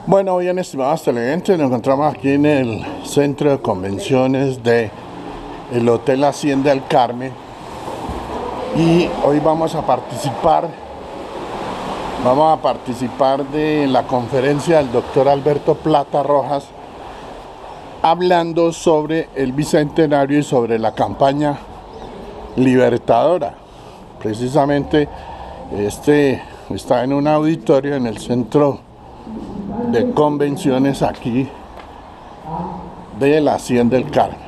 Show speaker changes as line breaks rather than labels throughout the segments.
Bueno, bien, estimados televidentes, nos encontramos aquí en el centro de convenciones del Hotel Hacienda El Carmen y hoy vamos a participar de la conferencia del doctor Alberto Plata Rojas, hablando sobre el bicentenario y sobre la campaña libertadora. Precisamente está en un auditorio en el centro de convenciones aquí de la Hacienda El Carmen.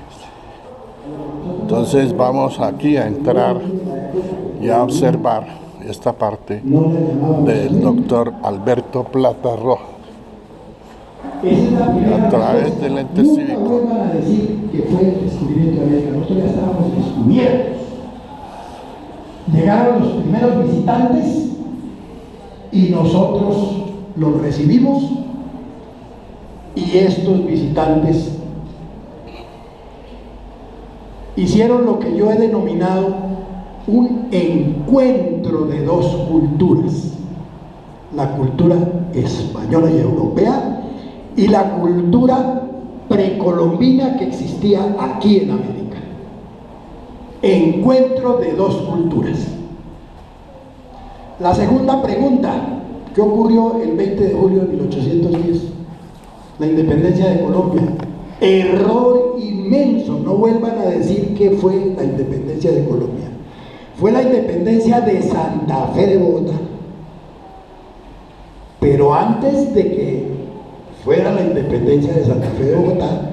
Entonces vamos aquí a entrar y a observar esta parte del doctor Alberto Plata Rojas a través del ente cívico.
No vuelvan a decir que fue el descubrimiento de América. Nosotros ya estábamos descubiertos. Llegaron los primeros visitantes y nosotros los recibimos, y estos visitantes hicieron lo que yo he denominado un encuentro de dos culturas: la cultura española y europea y la cultura precolombina que existía aquí en América. Encuentro de dos culturas. La segunda pregunta: ¿qué ocurrió el 20 de julio de 1810? La independencia de Colombia. Error inmenso, no vuelvan a decir que fue la independencia de Colombia. Fue la independencia de Santa Fe de Bogotá. Pero antes de que fuera la independencia de Santa Fe de Bogotá,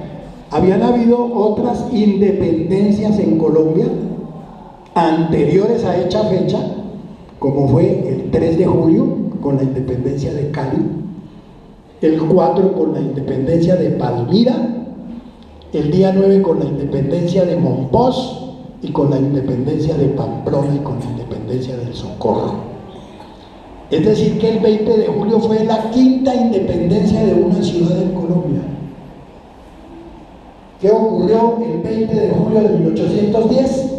habían habido otras independencias en Colombia anteriores a esta fecha, como fue el 3 de julio con la independencia de Cali, el 4 con la independencia de Palmira, el día 9 con la independencia de Monpós y con la independencia de Pamplona y con la independencia del Socorro. Es decir, que el 20 de julio fue la quinta independencia de una ciudad en Colombia. ¿Qué ocurrió el 20 de julio de 1810?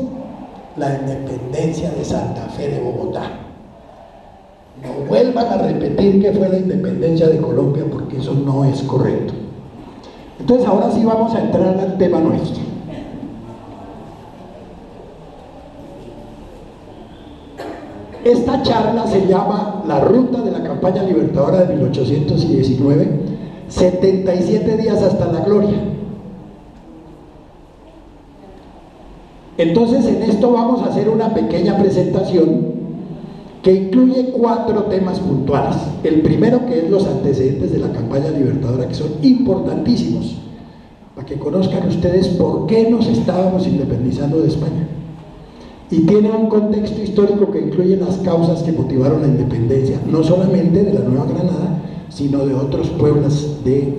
La independencia de Santa Fe de Bogotá. No vuelvan a repetir que fue la independencia de Colombia, porque eso no es correcto. Entonces ahora sí vamos a entrar al tema nuestro. Esta charla se llama La Ruta de la Campaña Libertadora de 1819, 77 días hasta la gloria. Entonces en esto vamos a hacer una pequeña presentación que incluye 4 temas puntuales. El primero, que es los antecedentes de la campaña libertadora, que son importantísimos para que conozcan ustedes por qué nos estábamos independizando de España, y tiene un contexto histórico que incluye las causas que motivaron la independencia, no solamente de la Nueva Granada, sino de otros pueblos del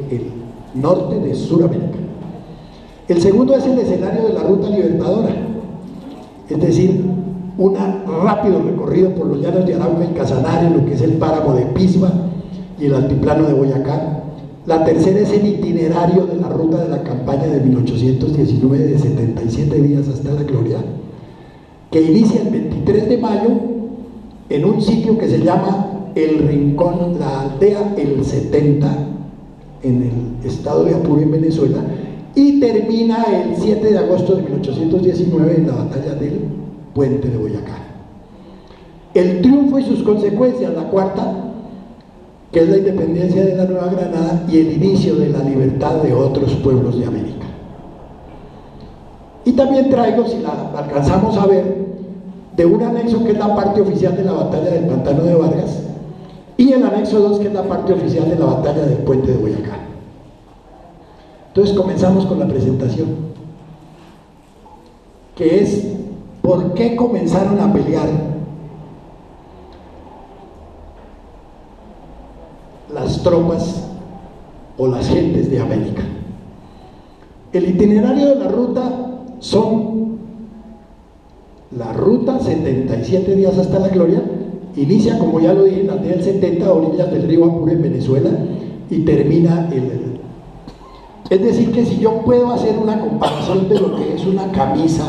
norte de Sudamérica. El segundo es el escenario de la ruta libertadora, es decir, un rápido recorrido por los llanos de Arauca y Casanare, lo que es el páramo de Pisba y el altiplano de Boyacá. La tercera es el itinerario de la ruta de la campaña de 1819, de 77 días hasta la gloria, que inicia el 23 de mayo en un sitio que se llama El Rincón, la aldea El 70, en el estado de Apure, en Venezuela, y termina el 7 de agosto de 1819 en la batalla del Puente de Boyacá. El triunfo y sus consecuencias, la cuarta, que es la independencia de la Nueva Granada y el inicio de la libertad de otros pueblos de América. Y también traigo, si la alcanzamos a ver, de un anexo que es la parte oficial de la batalla del Pantano de Vargas, y el anexo 2, que es la parte oficial de la batalla del Puente de Boyacá. Entonces comenzamos con la presentación, que es ¿por qué comenzaron a pelear las tropas o las gentes de América? El itinerario de la ruta son la ruta 77 días hasta la gloria. Inicia, como ya lo dije, en la aldea del 70, a orillas del río Apure, en Venezuela, y termina es decir, que si yo puedo hacer una comparación de lo que es una camisa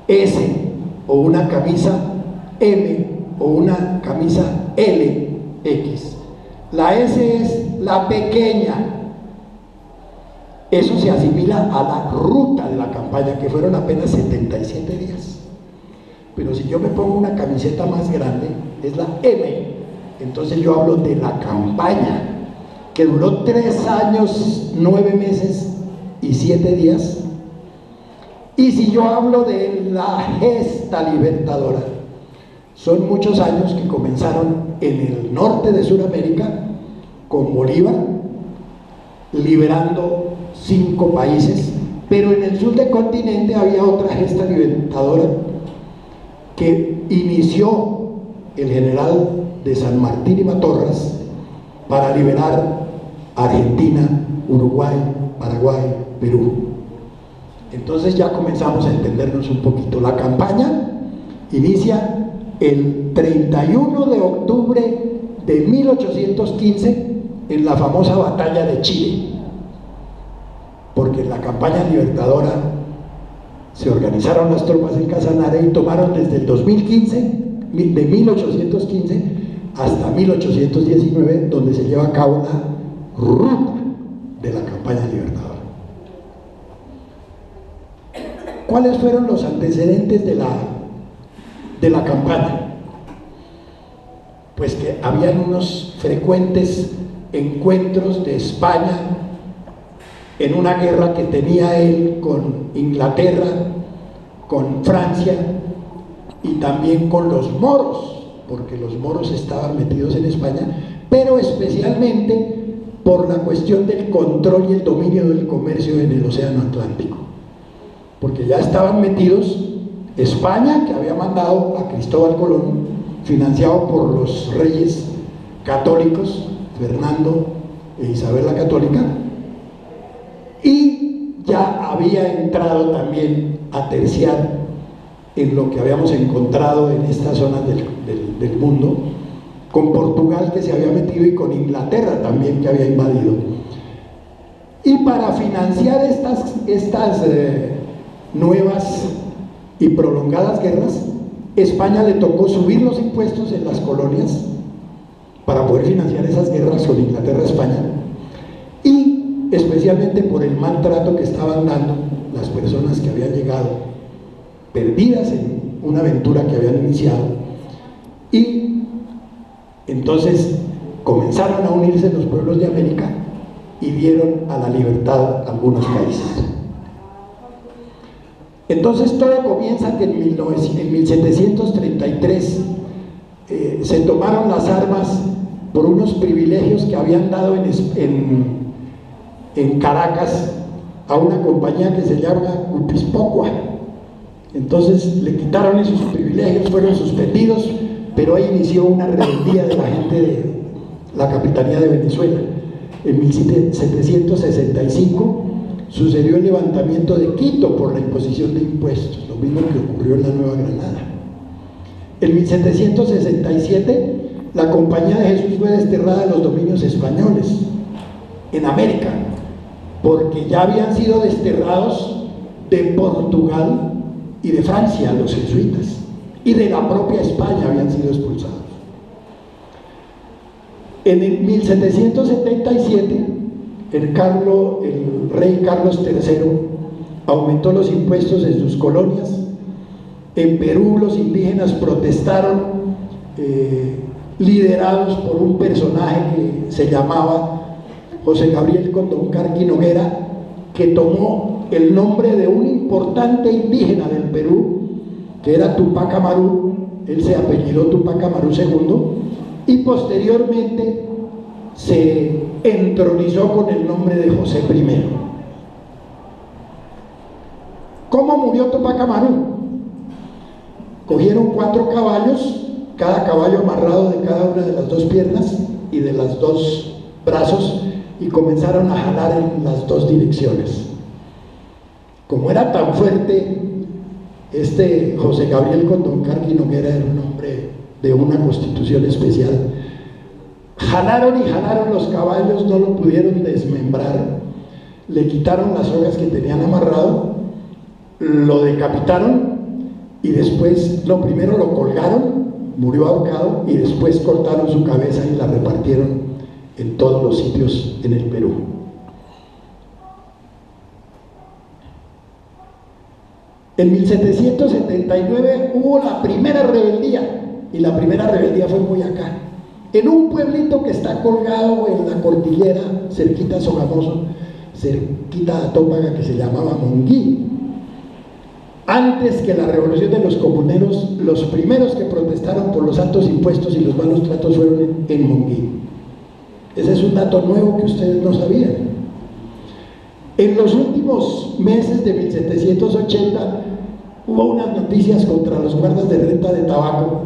S o una camisa M o una camisa LX, La S es la pequeña. Eso se asimila a la ruta de la campaña, que fueron apenas 77 días. Pero si yo me pongo una camiseta más grande, es la M. Entonces yo hablo de la campaña, que duró 3 años, 9 meses y 7 días. Y si yo hablo de la gesta libertadora, son muchos años que comenzaron en el norte de Sudamérica con Bolívar, liberando 5 países, pero en el sur del continente había otra gesta libertadora que inició el general de San Martín y Matorras para liberar Argentina, Uruguay, Paraguay, Perú. Entonces ya comenzamos a entendernos un poquito. La campaña inicia el 31 de octubre de 1815 en la famosa batalla de Chile, porque en la campaña libertadora se organizaron las tropas en Casanare y tomaron desde el 2015, de 1815 hasta 1819, donde se lleva a cabo la ruta de la campaña libertadora. ¿Cuáles fueron los antecedentes de la campaña? Pues que habían unos frecuentes encuentros de España en una guerra que tenía él con Inglaterra, con Francia y también con los moros, porque los moros estaban metidos en España, pero especialmente por la cuestión del control y el dominio del comercio en el Océano Atlántico, porque ya estaban metidos España, que había mandado a Cristóbal Colón, financiado por los reyes católicos, Fernando e Isabel la Católica, y ya había entrado también a terciar en lo que habíamos encontrado en estas zonas del mundo, con Portugal, que se había metido, y con Inglaterra también, que había invadido. Y para financiar estas nuevas y prolongadas guerras, España le tocó subir los impuestos en las colonias para poder financiar esas guerras con Inglaterra y España, y especialmente por el maltrato que estaban dando las personas que habían llegado perdidas en una aventura que habían iniciado, y entonces comenzaron a unirse los pueblos de América y dieron a la libertad a algunos países. Entonces todo comienza que en 1733 se tomaron las armas por unos privilegios que habían dado en Caracas a una compañía que se llama Upispocua. Entonces le quitaron esos privilegios, fueron suspendidos, pero ahí inició una rebeldía de la gente de la Capitanía de Venezuela. En 1765 sucedió el levantamiento de Quito por la imposición de impuestos, lo mismo que ocurrió en la Nueva Granada. En 1767 la Compañía de Jesús fue desterrada de los dominios españoles en América, porque ya habían sido desterrados de Portugal y de Francia los jesuitas, y de la propia España habían sido expulsados. En el 1777 el rey Carlos III aumentó los impuestos en sus colonias. En Perú los indígenas protestaron, liderados por un personaje que se llamaba José Gabriel Condoncarqui Noguera, que tomó el nombre de un importante indígena del Perú, que era Tupac Amaru. Él se apellidó Tupac Amaru II, y posteriormente se entronizó con el nombre de José I. ¿Cómo murió Tupac Amaru? Cogieron 4 caballos, cada caballo amarrado de cada una de las 2 piernas y de los 2 brazos, y comenzaron a jalar en las 2 direcciones. Como era tan fuerte, José Gabriel Condoncarqui Noguera era un hombre de una constitución especial. Jalaron y jalaron los caballos, no lo pudieron desmembrar, le quitaron las sogas que tenían amarrado, lo decapitaron, y después, primero lo colgaron, murió ahorcado, y después cortaron su cabeza y la repartieron en todos los sitios en el Perú. En 1779 hubo la primera rebeldía, y la primera rebeldía fue muy acá, en un pueblito que está colgado en la cordillera, cerquita a Sogamoso, cerquita a Tópaga, que se llamaba Monguí. Antes que la revolución de los comuneros, los primeros que protestaron por los altos impuestos y los malos tratos fueron en Monguí. Ese es un dato nuevo que ustedes no sabían. En los últimos meses de 1780 hubo unas noticias contra los guardas de renta de tabaco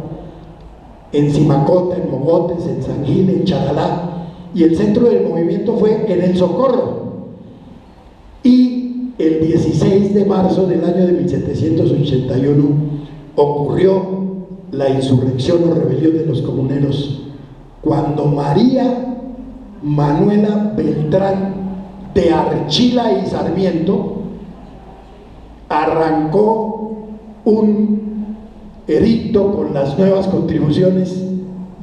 en Simacota, en Mogotes, en San Gil, en Charalá, y el centro del movimiento fue en El Socorro. Y el 16 de marzo del año de 1781 ocurrió la insurrección o rebelión de los comuneros, cuando María Manuela Beltrán de Archila y Sarmiento arrancó un edicto con las nuevas contribuciones,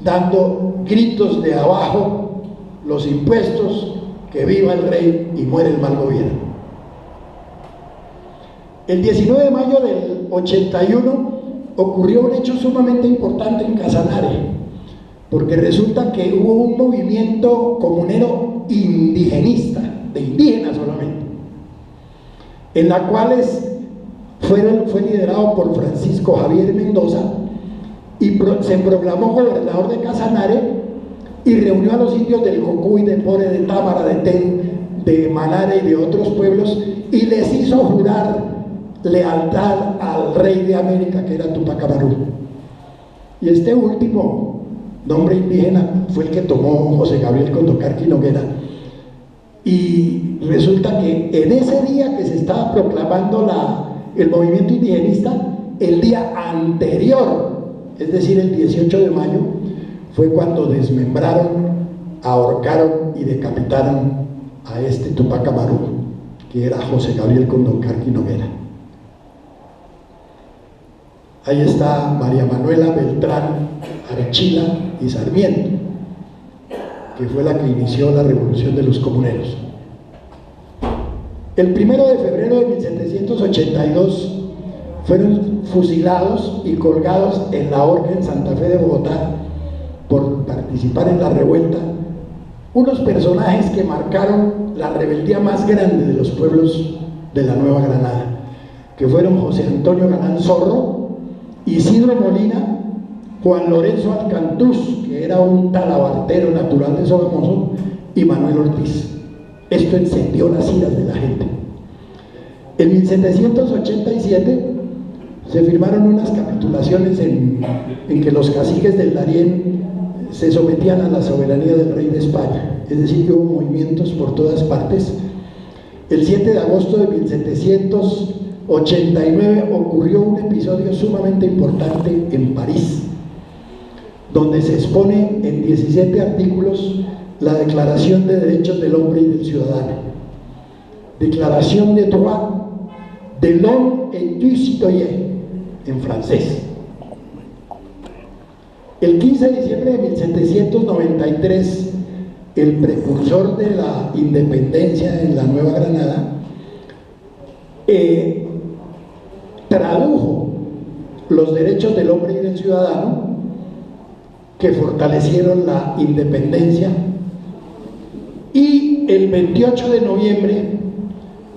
dando gritos de abajo los impuestos, que viva el rey y muere el mal gobierno. El 19 de mayo del 81 ocurrió un hecho sumamente importante en Casanare, porque resulta que hubo un movimiento comunero indigenista, de indígenas solamente, en la cual fue liderado por Francisco Javier Mendoza, y se proclamó gobernador de Casanare, y reunió a los indios del Cocuy, de Pore, de Támara, de Ten, de Manare y de otros pueblos, y les hizo jurar lealtad al rey de América, que era Tupac Amaru. Y este último nombre indígena fue el que tomó José Gabriel Condorcanqui Noguera. Y resulta que en ese día que se estaba proclamando el movimiento indigenista, el día anterior, es decir, el 18 de mayo, fue cuando desmembraron, ahorcaron y decapitaron a este Tupac Amaru, que era José Gabriel Condorcanqui Noguera. Ahí está María Manuela Beltrán Archila y Sarmiento, que fue la que inició la revolución de los comuneros. El 1 de febrero de 1782 fueron fusilados y colgados en la horca en Santa Fe de Bogotá por participar en la revuelta unos personajes que marcaron la rebeldía más grande de los pueblos de la Nueva Granada, que fueron José Antonio Galán Zorro, Isidro Molina, Juan Lorenzo Alcantús, que era un talabartero natural de Sogamoso, y Manuel Ortiz. Esto encendió las iras de la gente. En 1787 se firmaron unas capitulaciones en que los caciques del Darién se sometían a la soberanía del rey de España, es decir, que hubo movimientos por todas partes. El 7 de agosto de 1789 ocurrió un episodio sumamente importante en París, donde se expone en 17 artículos la Declaración de Derechos del Hombre y del Ciudadano, Declaración de Droit de l'Homme et du Citoyen en francés. El 15 de diciembre de 1793, el precursor de la independencia en la Nueva Granada tradujo los derechos del hombre y del ciudadano, que fortalecieron la independencia, y el 28 de noviembre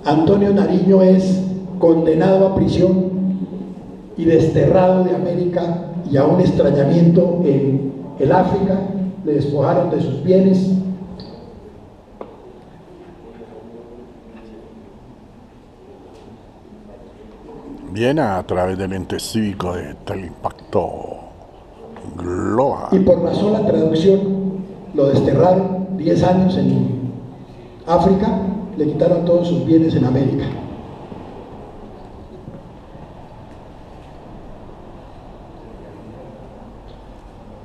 Antonio Nariño es condenado a prisión y desterrado de América y a un extrañamiento en el África. Le despojaron de sus bienes.
Viene a través del ente cívico de Teleimpacto Global.
Y por la sola traducción lo desterraron 10 años en África, le quitaron todos sus bienes en América.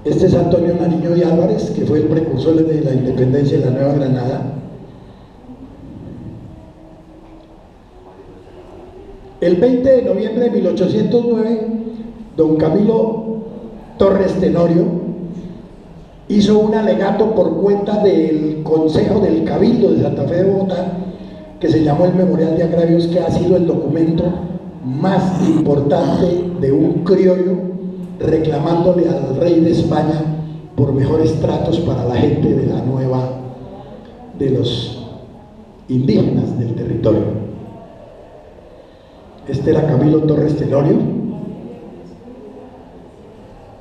Este es Antonio Nariño y Álvarez, que fue el precursor de la independencia de la Nueva Granada. El 20 de noviembre de 1809, don Camilo Torres Tenorio hizo un alegato por cuenta del Consejo del Cabildo de Santa Fe de Bogotá, que se llamó el Memorial de Agravios, que ha sido el documento más importante de un criollo reclamándole al rey de España por mejores tratos para la gente de la nueva, de los indígenas del territorio. Este era Camilo Torres Tenorio.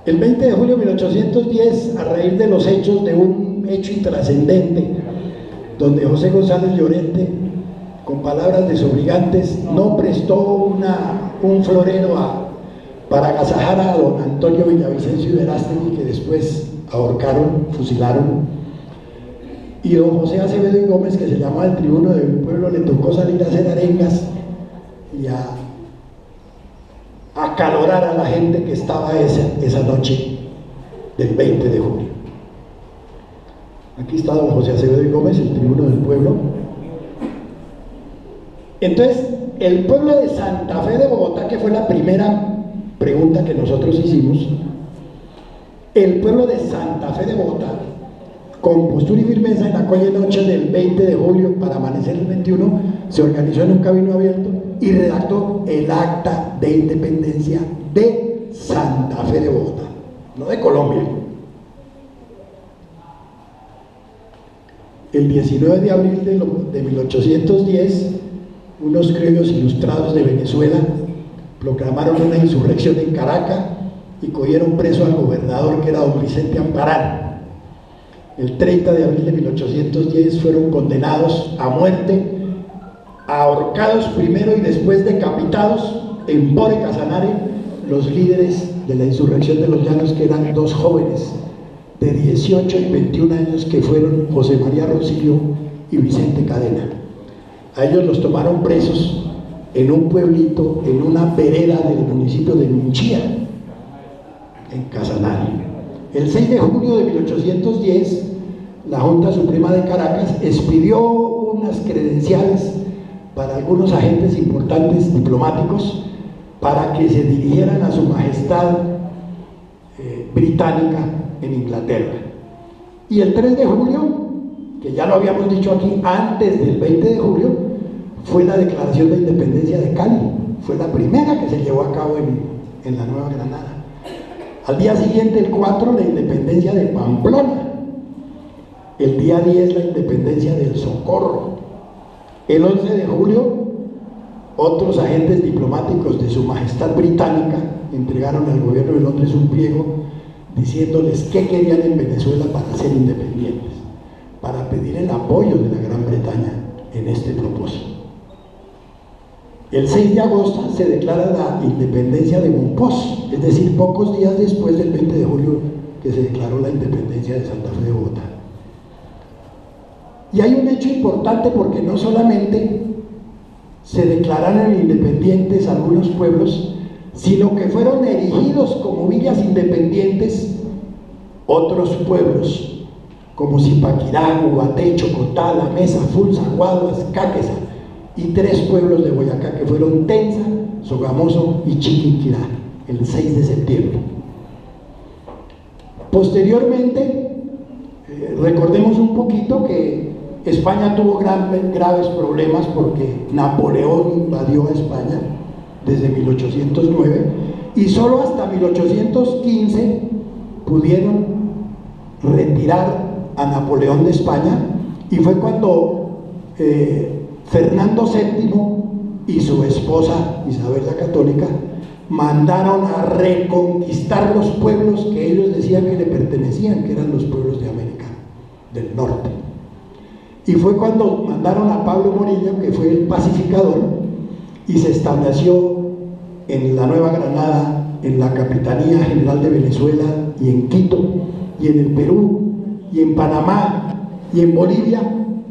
El 20 de julio de 1810, a raíz de los hechos de un hecho intrascendente, donde José González Llorente, con palabras desobligantes, no prestó un florero para agasajar a don Antonio Villavicencio y Verástegui, que después ahorcaron, fusilaron, y don José Acevedo y Gómez, que se llamaba el tribuno del pueblo, le tocó salir a hacer arengas y a acalorar a la gente que estaba esa noche del 20 de julio. Aquí está don José Acevedo y Gómez, el tribuno del pueblo. Entonces, el pueblo de Santa Fe de Bogotá, que fue la primera pregunta que nosotros hicimos, el pueblo de Santa Fe de Bogotá, con postura y firmeza, en aquella noche del 20 de julio para amanecer el 21, se organizó en un cabildo abierto y redactó el acta de independencia de Santa Fe de Bogotá, no de Colombia. El 19 de abril de 1810, unos criollos ilustrados de Venezuela proclamaron una insurrección en Caracas y cogieron preso al gobernador, que era don Vicente Amparán. El 30 de abril de 1810 fueron condenados a muerte, ahorcados primero y después decapitados en Bore Casanare, los líderes de la insurrección de los Llanos, que eran dos jóvenes de 18 y 21 años, que fueron José María Rosillo y Vicente Cadena. A ellos los tomaron presos en un pueblito, en una vereda del municipio de Nunchía, en Casanare. El 6 de junio de 1810, la Junta Suprema de Caracas expidió unas credenciales para algunos agentes importantes diplomáticos para que se dirigieran a su majestad británica en Inglaterra. Y el 3 de julio, que ya lo habíamos dicho aquí, antes del 20 de julio, fue la declaración de independencia de Cali. Fue la primera que se llevó a cabo en la Nueva Granada. Al día siguiente, el 4, la independencia de Pamplona. El día 10, la independencia del Socorro. El 11 de julio, otros agentes diplomáticos de su majestad británica entregaron al gobierno de Londres un pliego diciéndoles qué querían en Venezuela para ser independientes, para pedir el apoyo de la Gran Bretaña en este propósito. El 6 de agosto se declara la independencia de Monpós, es decir, pocos días después del 20 de julio que se declaró la independencia de Santa Fe de Bogotá. Y hay un hecho importante, porque no solamente se declararon independientes algunos pueblos, sino que fueron erigidos como villas independientes otros pueblos, como Zipaquirá, Ubaté, Chocotá, La Mesa, Fulsa, Guaduas, Cáqueza, y 3 pueblos de Boyacá, que fueron Tenza, Sogamoso y Chiquinquirá, el 6 de septiembre. Posteriormente, recordemos un poquito que España tuvo graves problemas porque Napoleón invadió a España desde 1809 y solo hasta 1815 pudieron retirar a Napoleón de España, y fue cuando Fernando VII y su esposa Isabel la Católica mandaron a reconquistar los pueblos que ellos decían que le pertenecían, que eran los pueblos de América del Norte. Y fue cuando mandaron a Pablo Morillo, que fue el pacificador, y se estableció en la Nueva Granada, en la Capitanía General de Venezuela, y en Quito, y en el Perú, y en Panamá, y en Bolivia,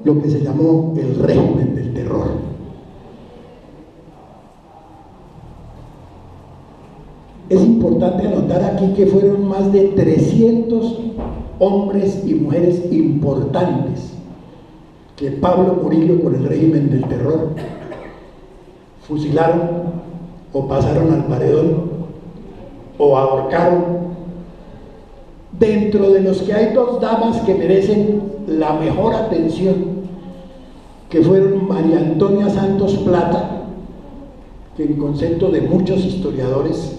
lo que se llamó el régimen del terror. Es importante anotar aquí que fueron más de 300 hombres y mujeres importantes que Pablo Morillo, con el régimen del terror, fusilaron o pasaron al paredón o ahorcaron dentro de los que hay dos damas que merecen la mejor atención, que fueron María Antonia Santos Plata, que en concepto de muchos historiadores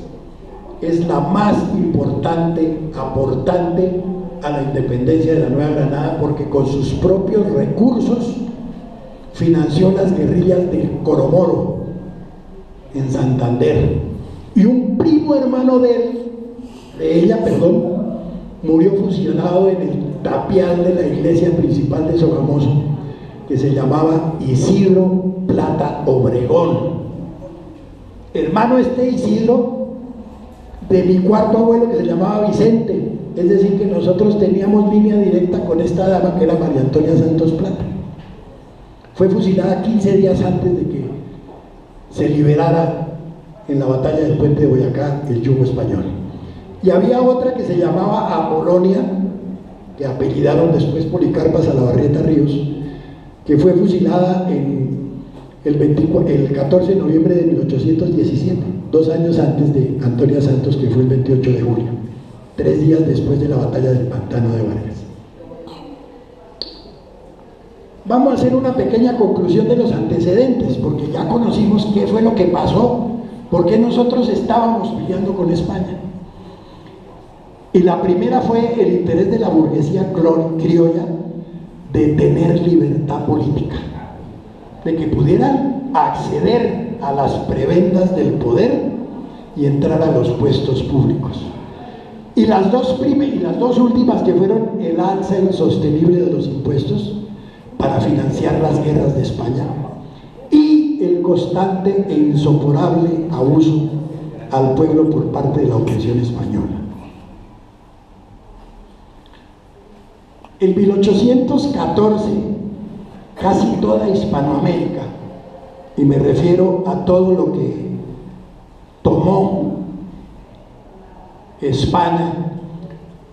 es la más importante aportante a la independencia de la Nueva Granada, porque con sus propios recursos financió las guerrillas de Coromoro en Santander, y un primo hermano de ella, murió fusilado en el tapial de la iglesia principal de Sogamoso, que se llamaba Isidro Plata Obregón, hermano Isidro de mi cuarto abuelo, que se llamaba Vicente. Es decir, que nosotros teníamos línea directa con esta dama, que era María Antonia Santos Plata. Fue fusilada 15 días antes de que se liberara en la batalla del puente de Boyacá el yugo español. Y había otra que se llamaba Apolonia, que apellidaron después Policarpa Salabarrieta Ríos, que fue fusilada el 14 de noviembre de 1817, 2 años antes de Antonia Santos, que fue el 28 de julio, 3 días después de la batalla del Pantano de Vargas. Vamos a hacer una pequeña conclusión de los antecedentes, porque ya conocimos qué fue lo que pasó, por qué nosotros estábamos peleando con España. Y la primera fue el interés de la burguesía criolla de tener libertad política, de que pudieran acceder a las prebendas del poder y entrar a los puestos públicos. Y las dos últimas, que fueron el alza insostenible de los impuestos para financiar las guerras de España y el constante e insoportable abuso al pueblo por parte de la opresión española. En 1814, casi toda Hispanoamérica, y me refiero a todo lo que tomó España,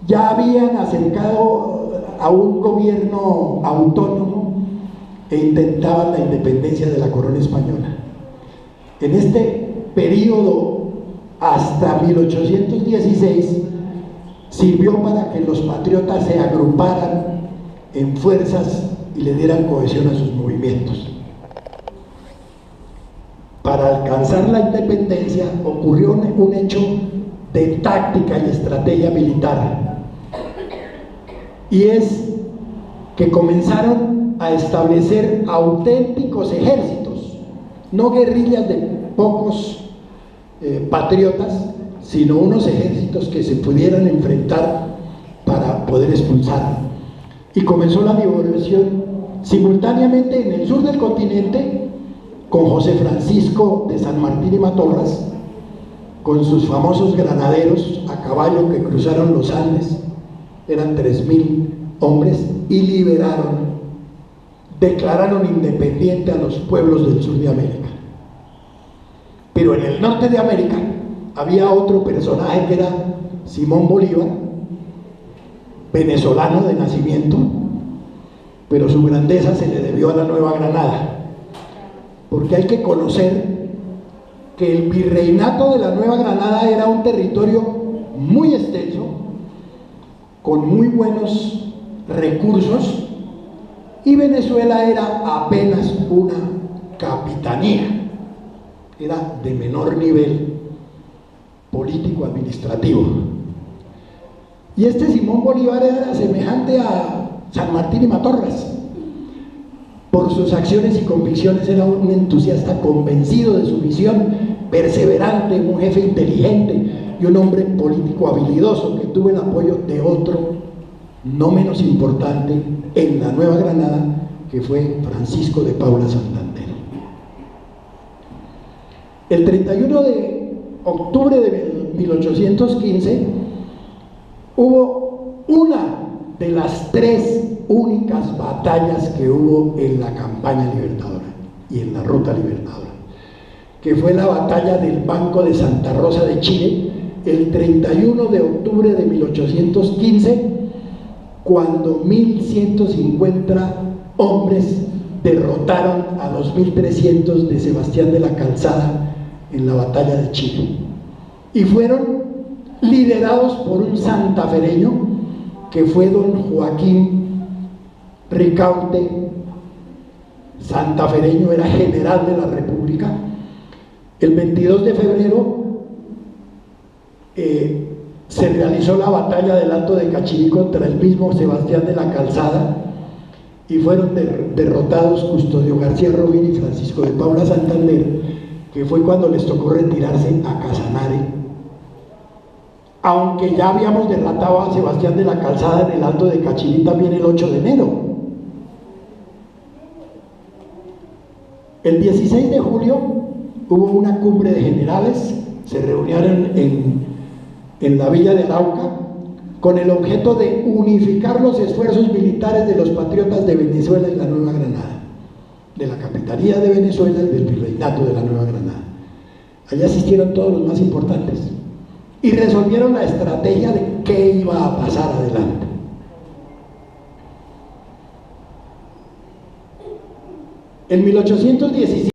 ya habían acercado a un gobierno autónomo e intentaban la independencia de la corona española. En este periodo, hasta 1816, sirvió para que los patriotas se agruparan en fuerzas y le dieran cohesión a sus movimientos. Para alcanzar la independencia ocurrió un hecho de táctica y estrategia militar, y es que comenzaron a establecer auténticos ejércitos, no guerrillas de pocos patriotas, sino unos ejércitos que se pudieran enfrentar para poder expulsar. Y comenzó la liberación simultáneamente en el sur del continente, con José Francisco de San Martín y Matorras, con sus famosos granaderos a caballo que cruzaron los Andes, eran 3.000 hombres, y declararon independiente a los pueblos del sur de América. Pero en el norte de América había otro personaje, que era Simón Bolívar, venezolano de nacimiento, pero su grandeza se le debió a la Nueva Granada, porque hay que conocer que el virreinato de la Nueva Granada era un territorio muy extenso, con muy buenos recursos, y Venezuela era apenas una capitanía, era de menor nivel político-administrativo. Y este Simón Bolívar era semejante a San Martín y Matorras. Por sus acciones y convicciones era un entusiasta convencido de su misión, perseverante, un jefe inteligente y un hombre político habilidoso, que tuvo el apoyo de otro no menos importante en la Nueva Granada, que fue Francisco de Paula Santander. El 31 de octubre de 1815 hubo una de las 3 únicas batallas que hubo en la campaña libertadora y en la ruta libertadora, que fue la batalla del Banco de Santa Rosa de Chile, el 31 de octubre de 1815, cuando 1.150 hombres derrotaron a los 1.300 de Sebastián de la Calzada en la batalla de Chile, y fueron liderados por un santafereño que fue don Joaquín Ricaurte, santafereño, era general de la República. El 22 de febrero se realizó la batalla del Alto de Cachirí contra el mismo Sebastián de la Calzada y fueron derrotados Custodio García Rovira y Francisco de Paula Santander, que fue cuando les tocó retirarse a Casanare, aunque ya habíamos derrotado a Sebastián de la Calzada en el Alto de Cachirí también el 8 de enero. El 16 de julio hubo una cumbre de generales, se reunieron en la villa de Arauca con el objeto de unificar los esfuerzos militares de los patriotas de Venezuela y la Nueva Granada, de la Capitanía de Venezuela y del Virreinato de la Nueva Granada. Allí asistieron todos los más importantes y resolvieron la estrategia de qué iba a pasar adelante. En 1817